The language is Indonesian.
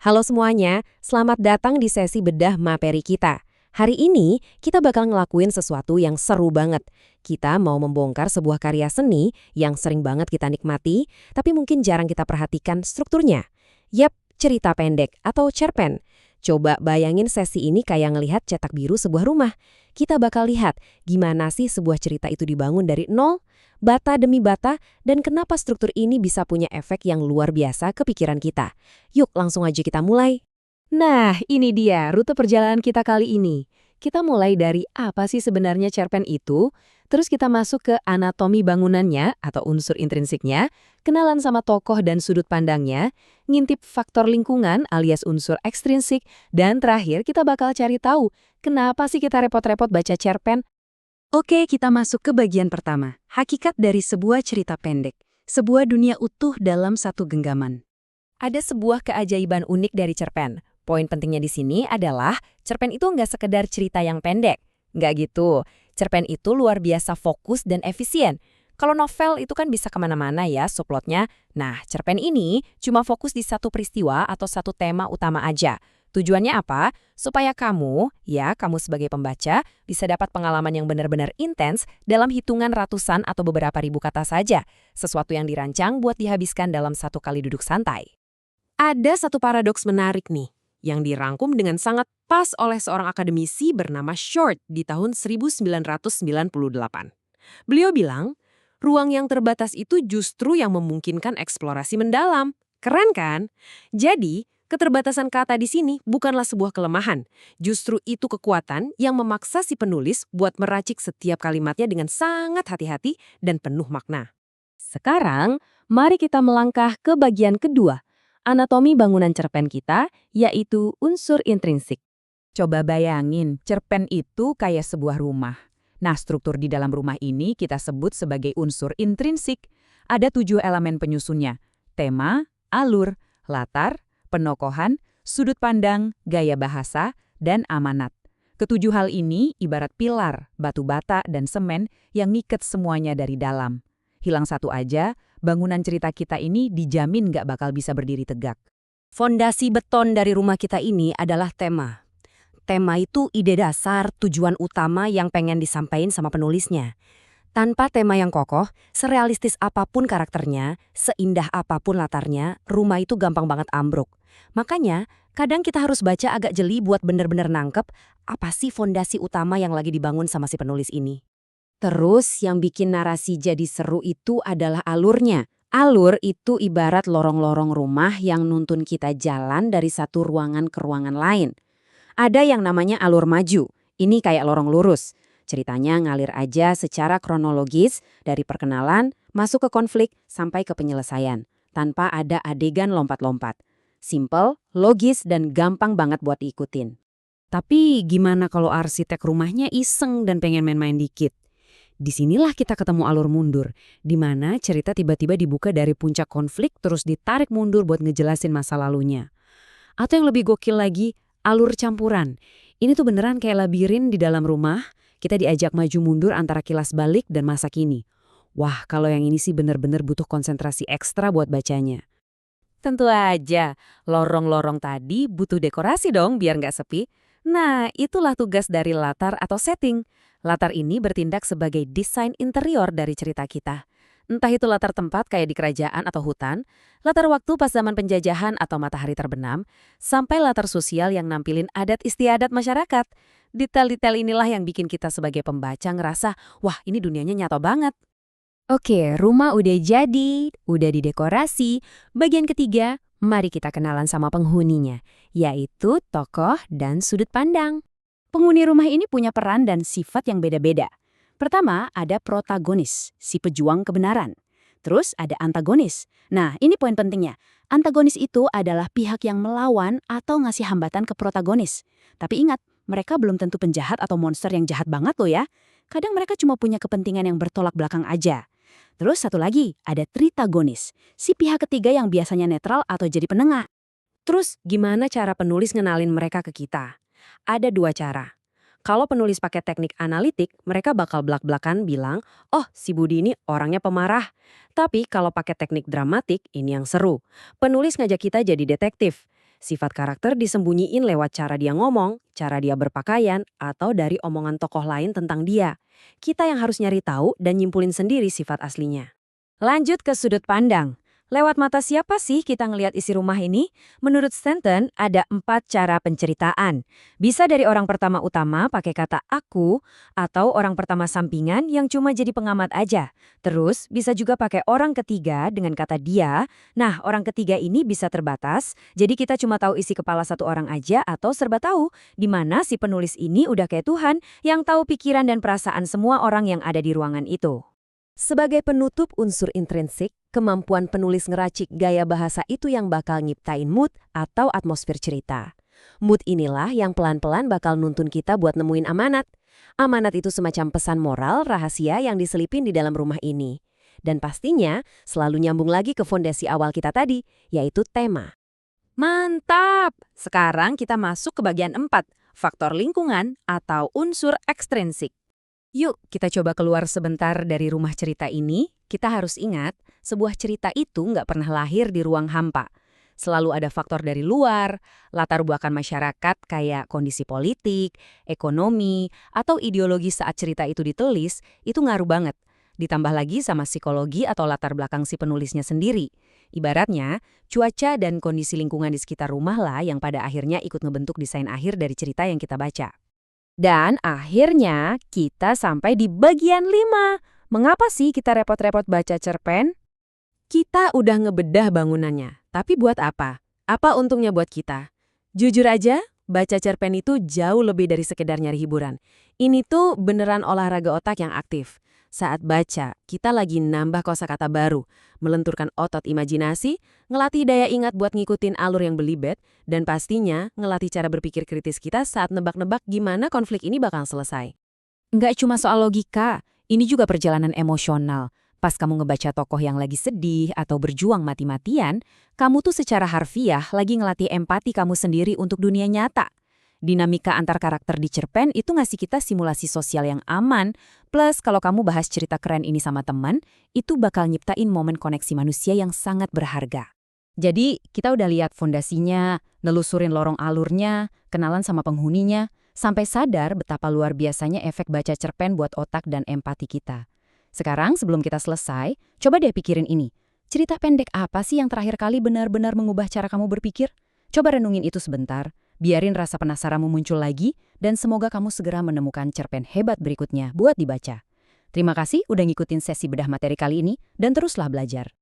Halo semuanya, selamat datang di sesi bedah materi kita. Hari ini kita bakal ngelakuin sesuatu yang seru banget. Kita mau membongkar sebuah karya seni yang sering banget kita nikmati, tapi mungkin jarang kita perhatikan strukturnya. Yap, cerita pendek atau cerpen. Coba bayangin sesi ini kayak ngelihat cetak biru sebuah rumah. Kita bakal lihat gimana sih sebuah cerita itu dibangun dari nol, bata demi bata, dan kenapa struktur ini bisa punya efek yang luar biasa ke pikiran kita. Yuk langsung aja kita mulai. Nah, ini dia rute perjalanan kita kali ini. Kita mulai dari apa sih sebenarnya cerpen itu, terus kita masuk ke anatomi bangunannya atau unsur intrinsiknya, kenalan sama tokoh dan sudut pandangnya, ngintip faktor lingkungan alias unsur ekstrinsik, dan terakhir kita bakal cari tahu kenapa sih kita repot-repot baca cerpen. Oke, kita masuk ke bagian pertama, hakikat dari sebuah cerita pendek, sebuah dunia utuh dalam satu genggaman. Ada sebuah keajaiban unik dari cerpen. Poin pentingnya di sini adalah cerpen itu nggak sekedar cerita yang pendek. Nggak gitu. Cerpen itu luar biasa fokus dan efisien. Kalau novel itu kan bisa kemana-mana ya subplotnya. Nah, cerpen ini cuma fokus di satu peristiwa atau satu tema utama aja. Tujuannya apa? Supaya kamu sebagai pembaca, bisa dapat pengalaman yang benar-benar intens dalam hitungan ratusan atau beberapa ribu kata saja. Sesuatu yang dirancang buat dihabiskan dalam satu kali duduk santai. Ada satu paradoks menarik nih, yang dirangkum dengan sangat pas oleh seorang akademisi bernama Short di tahun 1998. Beliau bilang, ruang yang terbatas itu justru yang memungkinkan eksplorasi mendalam. Keren kan? Jadi, keterbatasan kata di sini bukanlah sebuah kelemahan. Justru itu kekuatan yang memaksa si penulis buat meracik setiap kalimatnya dengan sangat hati-hati dan penuh makna. Sekarang, mari kita melangkah ke bagian kedua, anatomi bangunan cerpen kita, yaitu unsur intrinsik. Coba bayangin, cerpen itu kayak sebuah rumah. Nah, struktur di dalam rumah ini kita sebut sebagai unsur intrinsik. Ada 7 elemen penyusunnya: tema, alur, latar, penokohan, sudut pandang, gaya bahasa, dan amanat. Ketujuh hal ini ibarat pilar, batu bata, dan semen yang ngiket semuanya dari dalam. Hilang satu aja, bangunan cerita kita ini dijamin nggak bakal bisa berdiri tegak. Fondasi beton dari rumah kita ini adalah tema. Tema itu ide dasar, tujuan utama yang pengen disampaikan sama penulisnya. Tanpa tema yang kokoh, serealistis apapun karakternya, seindah apapun latarnya, rumah itu gampang banget ambruk. Makanya, kadang kita harus baca agak jeli buat bener-bener nangkep apa sih fondasi utama yang lagi dibangun sama si penulis ini. Terus yang bikin narasi jadi seru itu adalah alurnya. Alur itu ibarat lorong-lorong rumah yang nuntun kita jalan dari satu ruangan ke ruangan lain. Ada yang namanya alur maju, ini kayak lorong lurus. Ceritanya ngalir aja secara kronologis dari perkenalan, masuk ke konflik, sampai ke penyelesaian. Tanpa ada adegan lompat-lompat. Simple, logis, dan gampang banget buat diikutin. Tapi gimana kalau arsitek rumahnya iseng dan pengen main-main dikit? Disinilah kita ketemu alur mundur, di mana cerita tiba-tiba dibuka dari puncak konflik terus ditarik mundur buat ngejelasin masa lalunya. Atau yang lebih gokil lagi, alur campuran. Ini tuh beneran kayak labirin di dalam rumah, kita diajak maju mundur antara kilas balik dan masa kini. Wah, kalau yang ini sih bener-bener butuh konsentrasi ekstra buat bacanya. Tentu aja, lorong-lorong tadi butuh dekorasi dong biar nggak sepi. Nah, itulah tugas dari latar atau setting. Latar ini bertindak sebagai desain interior dari cerita kita. Entah itu latar tempat kayak di kerajaan atau hutan, latar waktu pas zaman penjajahan atau matahari terbenam, sampai latar sosial yang nampilin adat istiadat masyarakat. Detail-detail inilah yang bikin kita sebagai pembaca ngerasa, wah ini dunianya nyata banget. Oke, rumah udah jadi, udah didekorasi. Bagian ketiga, mari kita kenalan sama penghuninya, yaitu tokoh dan sudut pandang. Penghuni rumah ini punya peran dan sifat yang beda-beda. Pertama, ada protagonis, si pejuang kebenaran. Terus ada antagonis. Nah, ini poin pentingnya. Antagonis itu adalah pihak yang melawan atau ngasih hambatan ke protagonis. Tapi ingat, mereka belum tentu penjahat atau monster yang jahat banget loh ya. Kadang mereka cuma punya kepentingan yang bertolak belakang aja. Terus satu lagi, ada tritagonis, si pihak ketiga yang biasanya netral atau jadi penengah. Terus gimana cara penulis ngenalin mereka ke kita? Ada 2 cara. Kalau penulis pakai teknik analitik, mereka bakal belak-belakan bilang, oh si Budi ini orangnya pemarah. Tapi kalau pakai teknik dramatik, ini yang seru. Penulis ngajak kita jadi detektif. Sifat karakter disembunyiin lewat cara dia ngomong, cara dia berpakaian, atau dari omongan tokoh lain tentang dia. Kita yang harus nyari tahu dan nyimpulin sendiri sifat aslinya. Lanjut ke sudut pandang. Lewat mata siapa sih kita ngelihat isi rumah ini? Menurut Stanton, ada 4 cara penceritaan. Bisa dari orang pertama utama pakai kata aku, atau orang pertama sampingan yang cuma jadi pengamat aja. Terus, bisa juga pakai orang ketiga dengan kata dia. Nah, orang ketiga ini bisa terbatas, jadi kita cuma tahu isi kepala satu orang aja atau serba tahu, di mana si penulis ini udah kayak Tuhan yang tahu pikiran dan perasaan semua orang yang ada di ruangan itu. Sebagai penutup unsur intrinsik, kemampuan penulis ngeracik gaya bahasa itu yang bakal nyiptain mood atau atmosfer cerita. Mood inilah yang pelan-pelan bakal nuntun kita buat nemuin amanat. Amanat itu semacam pesan moral rahasia yang diselipin di dalam rumah ini. Dan pastinya selalu nyambung lagi ke fondasi awal kita tadi, yaitu tema. Mantap! Sekarang kita masuk ke bagian 4, faktor lingkungan atau unsur ekstrinsik. Yuk, kita coba keluar sebentar dari rumah cerita ini. Kita harus ingat, sebuah cerita itu nggak pernah lahir di ruang hampa. Selalu ada faktor dari luar, latar belakang masyarakat kayak kondisi politik, ekonomi, atau ideologi saat cerita itu ditulis, itu ngaruh banget. Ditambah lagi sama psikologi atau latar belakang si penulisnya sendiri. Ibaratnya, cuaca dan kondisi lingkungan di sekitar rumah lah yang pada akhirnya ikut ngebentuk desain akhir dari cerita yang kita baca. Dan akhirnya kita sampai di bagian 5. Mengapa sih kita repot-repot baca cerpen? Kita udah ngebedah bangunannya, tapi buat apa? Apa untungnya buat kita? Jujur aja, baca cerpen itu jauh lebih dari sekedar nyari hiburan. Ini tuh beneran olahraga otak yang aktif. Saat baca, kita lagi nambah kosakata baru, melenturkan otot imajinasi, ngelatih daya ingat buat ngikutin alur yang belibet, dan pastinya ngelatih cara berpikir kritis kita saat nebak-nebak gimana konflik ini bakal selesai. Nggak cuma soal logika, ini juga perjalanan emosional. Pas kamu ngebaca tokoh yang lagi sedih atau berjuang mati-matian, kamu tuh secara harfiah lagi ngelatih empati kamu sendiri untuk dunia nyata. Dinamika antar karakter di cerpen itu ngasih kita simulasi sosial yang aman, plus kalau kamu bahas cerita keren ini sama teman, itu bakal nyiptain momen koneksi manusia yang sangat berharga. Jadi, kita udah lihat fondasinya, nelusurin lorong alurnya, kenalan sama penghuninya, sampai sadar betapa luar biasanya efek baca cerpen buat otak dan empati kita. Sekarang, sebelum kita selesai, coba deh pikirin ini. Cerita pendek apa sih yang terakhir kali benar-benar mengubah cara kamu berpikir? Coba renungin itu sebentar. Biarin rasa penasaranmu muncul lagi, dan semoga kamu segera menemukan cerpen hebat berikutnya buat dibaca. Terima kasih udah ngikutin sesi bedah materi kali ini, dan teruslah belajar.